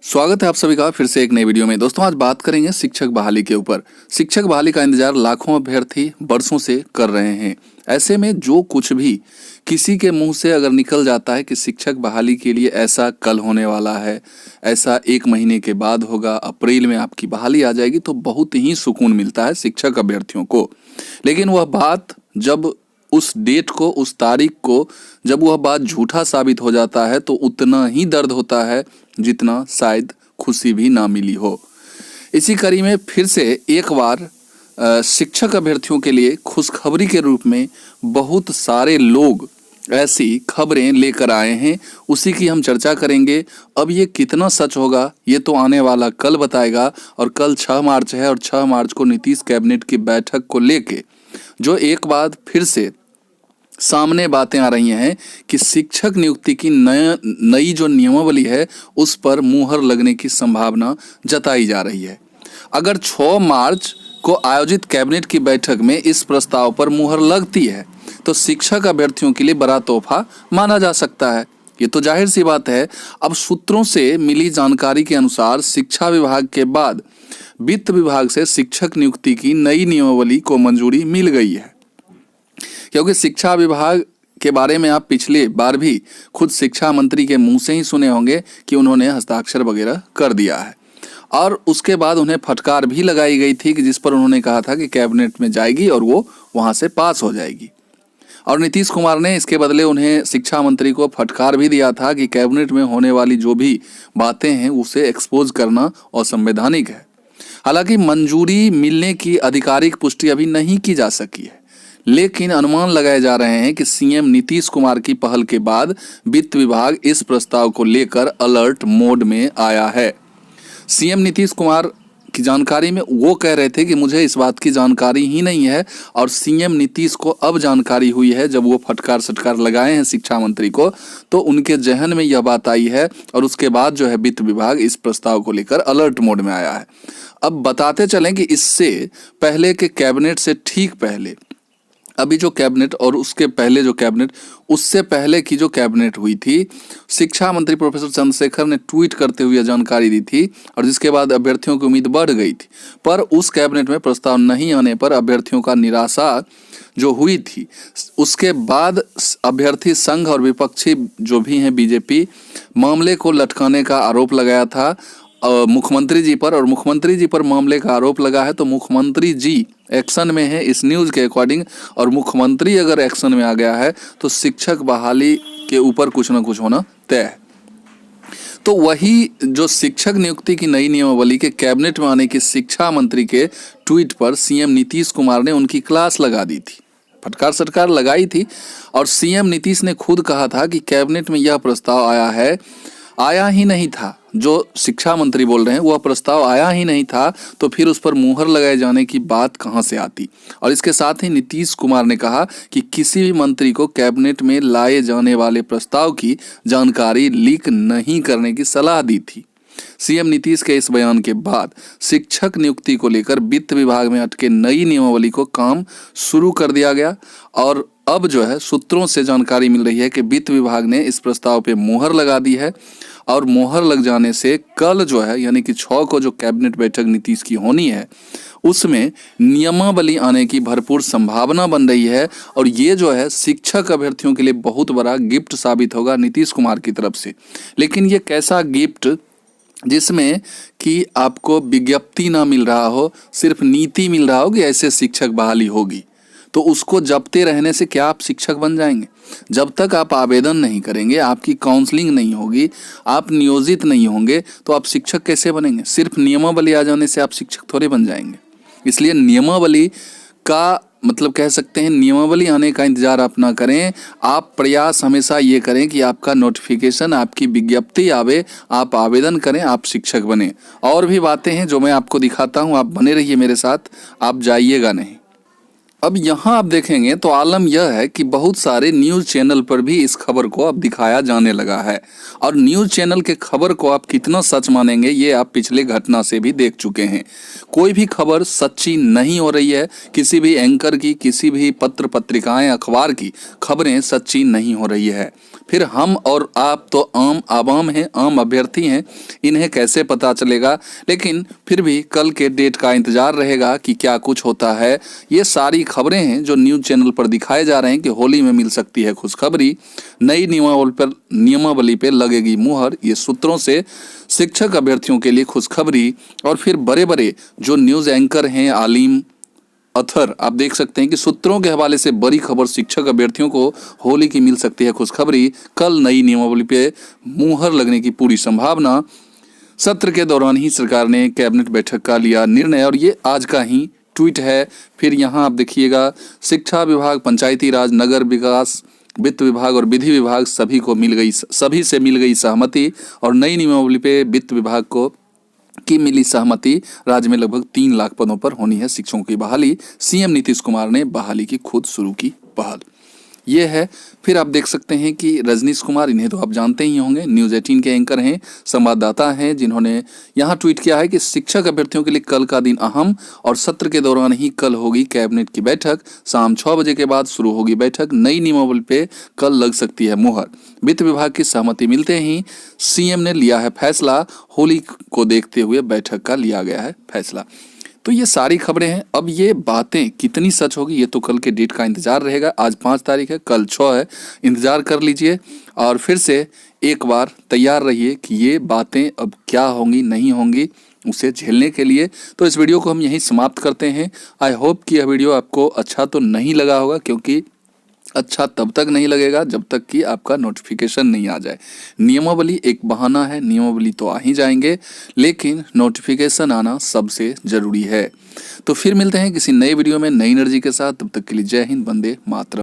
स्वागत है आप सभी का फिर से एक नई वीडियो में। दोस्तों आज बात करेंगे शिक्षक बहाली के ऊपर। शिक्षक बहाली का इंतजार लाखों अभ्यर्थी बरसों से कर रहे हैं। ऐसे में जो कुछ भी किसी के मुंह से अगर निकल जाता है कि शिक्षक बहाली के लिए ऐसा कल होने वाला है, ऐसा 1 महीने के बाद होगा, अप्रैल में आपकी बहाली आ जाएगी, तो बहुत ही सुकून मिलता है शिक्षक अभ्यर्थियों को। लेकिन वह बात जब उस डेट को, उस तारीख को जब वह बात झूठा साबित हो जाता है तो उतना ही दर्द होता है जितना शायद खुशी भी ना मिली हो। इसी कड़ी में फिर से एक बार शिक्षक अभ्यर्थियों के लिए खुशखबरी के रूप में बहुत सारे लोग ऐसी खबरें लेकर आए हैं, उसी की हम चर्चा करेंगे। अब ये कितना सच होगा ये तो आने वाला कल बताएगा। और कल 6 मार्च है और 6 मार्च को नीतीश कैबिनेट की बैठक को लेके जो एक बार फिर से सामने बातें आ रही हैं कि शिक्षक नियुक्ति की नई जो नियमावली है उस पर मुहर लगने की संभावना जताई जा रही है। अगर 6 मार्च को आयोजित कैबिनेट की बैठक में इस प्रस्ताव पर मुहर लगती है तो शिक्षक अभ्यर्थियों के लिए बड़ा तोहफा माना जा सकता है। ये तो जाहिर सी बात है। अब सूत्रों से मिली जानकारी के अनुसार शिक्षा विभाग के बाद वित्त विभाग से शिक्षक नियुक्ति की नई नियमावली को मंजूरी मिल गई है, क्योंकि शिक्षा विभाग के बारे में आप पिछले बार भी खुद शिक्षा मंत्री के मुंह से ही सुने होंगे कि उन्होंने हस्ताक्षर वगैरह कर दिया है। और उसके बाद उन्हें फटकार भी लगाई गई थी कि जिस पर उन्होंने कहा था कि कैबिनेट में जाएगी और वो वहां से पास हो जाएगी। और नीतीश कुमार ने इसके बदले उन्हें, शिक्षा मंत्री को, फटकार भी दिया था कि कैबिनेट में होने वाली जो भी बातें हैं उसे एक्सपोज करना असंवैधानिक है। हालांकि मंजूरी मिलने की आधिकारिक पुष्टि अभी नहीं की जा सकी है, लेकिन अनुमान लगाए जा रहे हैं कि सीएम नीतीश कुमार की पहल के बाद वित्त विभाग इस प्रस्ताव को लेकर अलर्ट मोड में आया है। सीएम नीतीश कुमार की जानकारी में वो कह रहे थे कि मुझे इस बात की जानकारी ही नहीं है, और सीएम नीतीश को अब जानकारी हुई है जब वो फटकार सटकार लगाए हैं शिक्षा मंत्री को, तो उनके जहन में यह बात आई है और उसके बाद जो है वित्त विभाग इस प्रस्ताव को लेकर अलर्ट मोड में आया है। अब बताते चलें कि इससे पहले के कैबिनेट से ठीक पहले अभी जो कैबिनेट और उसके पहले जो कैबिनेट, उससे पहले की जो कैबिनेट हुई थी, शिक्षा मंत्री प्रोफेसर चंद्रशेखर ने ट्वीट करते हुए जानकारी दी थी और जिसके बाद अभ्यर्थियों की उम्मीद बढ़ गई थी। पर उस कैबिनेट में प्रस्ताव नहीं आने पर अभ्यर्थियों का निराशा जो हुई थी, उसके बाद अभ्यर्थी संघ और विपक्षी जो भी हैं बीजेपी, मामले को लटकाने का आरोप लगाया था मुख्यमंत्री जी पर, और मुख्यमंत्री जी पर मामले का आरोप लगा है तो मुख्यमंत्री जी एक्शन में है इस न्यूज़ के अकॉर्डिंग। और मुख्यमंत्री अगर एक्शन में आ गया है तो शिक्षक बहाली के ऊपर कुछ ना कुछ होना तय है। तो वही जो शिक्षक नियुक्ति की नई नियमावली के कैबिनेट में आने की शिक्षा मंत्री के ट्वीट पर सीएम नीतीश कुमार ने उनकी क्लास लगा दी थी, फटकार सटकार लगाई थी। और सीएम नीतीश ने खुद कहा था कि कैबिनेट में यह प्रस्ताव आया ही नहीं था। जो शिक्षा मंत्री बोल रहे हैं वह प्रस्ताव आया ही नहीं था, तो फिर उस पर मुहर लगाए जाने की बात कहां से आती। और इसके साथ ही नीतीश कुमार ने कहा कि किसी भी मंत्री को कैबिनेट में लाए जाने वाले प्रस्ताव की जानकारी लीक नहीं करने की सलाह दी थी। सीएम नीतीश के इस बयान के बाद शिक्षक नियुक्ति को लेकर वित्त विभाग में अटके नई नियमावली को काम शुरू कर दिया गया। और अब जो है सूत्रों से जानकारी मिल रही है कि वित्त विभाग ने इस प्रस्ताव पे मुहर लगा दी है, और मुहर लग जाने से कल जो है यानी कि 6 को जो कैबिनेट बैठक नीतीश की होनी है उसमें नियमावली आने की भरपूर संभावना बन रही है। और ये जो है शिक्षक अभ्यर्थियों के लिए बहुत बड़ा गिफ्ट साबित होगा नीतीश कुमार की तरफ से। लेकिन ये कैसा गिफ्ट जिसमें कि आपको विज्ञप्ति ना मिल रहा हो, सिर्फ नीति मिल रहा हो कि ऐसे शिक्षक बहाली होगी, तो उसको जपते रहने से क्या आप शिक्षक बन जाएंगे? जब तक आप आवेदन नहीं करेंगे, आपकी काउंसलिंग नहीं होगी, आप नियोजित नहीं होंगे, तो आप शिक्षक कैसे बनेंगे? सिर्फ नियमावली आ जाने से आप शिक्षक थोड़े बन जाएंगे। इसलिए नियमावली का मतलब कह सकते हैं, नियमावली आने का इंतजार आप ना करें। आप प्रयास हमेशा ये करें कि आपका नोटिफिकेशन, आपकी विज्ञप्ति आवे, आप आवेदन करें, आप शिक्षक बने। और भी बातें हैं जो मैं आपको दिखाता हूँ, आप बने रहिए मेरे साथ, आप जाइएगा नहीं। अब यहाँ आप देखेंगे तो आलम यह है कि बहुत सारे न्यूज़ चैनल पर भी इस खबर को अब दिखाया जाने लगा है, और न्यूज़ चैनल के खबर को आप कितना सच मानेंगे ये आप पिछले घटना से भी देख चुके हैं। कोई भी खबर सच्ची नहीं हो रही है, किसी भी एंकर की, किसी भी पत्र पत्रिकाएं अखबार की खबरें सच्ची नहीं हो रही है। फिर हम और आप तो आम आवाम हैं, आम अभ्यर्थी हैं, इन्हें कैसे पता चलेगा। लेकिन फिर भी कल के डेट का इंतजार रहेगा कि क्या कुछ होता है। ये सारी खबरें हैं जो न्यूज़ चैनल पर दिखाए जा रहे हैं कि होली में मिल सकती है खुशखबरी, नई नियमावली पर लगेगी मुहर। ये सूत्रों से शिक्षक अभ्यर्थियों के लिए खुशखबरी। और फिर बड़े बड़े जो न्यूज़ एंकर हैं, आलिम अथर, आप देख सकते हैं कि सूत्रों के हवाले से बड़ी खबर, शिक्षक अभ्यर्थियों को होली की मिल सकती है खुशखबरी। कल नई नियमावली पे मुहर लगने की पूरी संभावना। सत्र के दौरान ही सरकार ने कैबिनेट बैठक का लिया निर्णय, और ये आज का ही ट्वीट है। फिर यहाँ आप देखिएगा, शिक्षा विभाग, पंचायती राज, नगर विकास, वित्त विभाग और विधि विभाग सभी से मिल गई सहमति, और नई नियमावली पे वित्त विभाग की मिली सहमति। राज्य में लगभग 3 लाख पदों पर होनी है शिक्षकों की बहाली। सीएम नीतीश कुमार ने बहाली की खुद शुरू की पहल, ये है। फिर आप देख सकते हैं कि रजनीश कुमार, इन्हें तो आप जानते ही होंगे, न्यूज़ 18 के एंकर हैं, संवाददाता हैं, जिन्होंने यहाँ ट्वीट किया है कि शिक्षक अभ्यर्थियों के लिए कल का दिन अहम, और सत्र के दौरान ही कल होगी कैबिनेट की बैठक। शाम 6 बजे के बाद शुरू होगी बैठक। नई नियमावली पे कल लग सकती है मुहर। वित्त विभाग की सहमति मिलते ही सीएम ने लिया है फैसला। होली को देखते हुए बैठक का लिया गया है फैसला। तो ये सारी खबरें हैं। अब ये बातें कितनी सच होगी ये तो कल के डेट का इंतजार रहेगा। आज 5 तारीख है, कल 6 है, इंतजार कर लीजिए। और फिर से एक बार तैयार रहिए कि ये बातें अब क्या होंगी नहीं होंगी उसे झेलने के लिए। तो इस वीडियो को हम यहीं समाप्त करते हैं। आई होप कि यह वीडियो आपको अच्छा तो नहीं लगा होगा, क्योंकि अच्छा तब तक नहीं लगेगा जब तक कि आपका नोटिफिकेशन नहीं आ जाए। नियमावली एक बहाना है, नियमावली तो आ ही जाएंगे, लेकिन नोटिफिकेशन आना सबसे ज़रूरी है। तो फिर मिलते हैं किसी नए वीडियो में नई एनर्जी के साथ। तब तक के लिए जय हिंद, वंदे मातरम।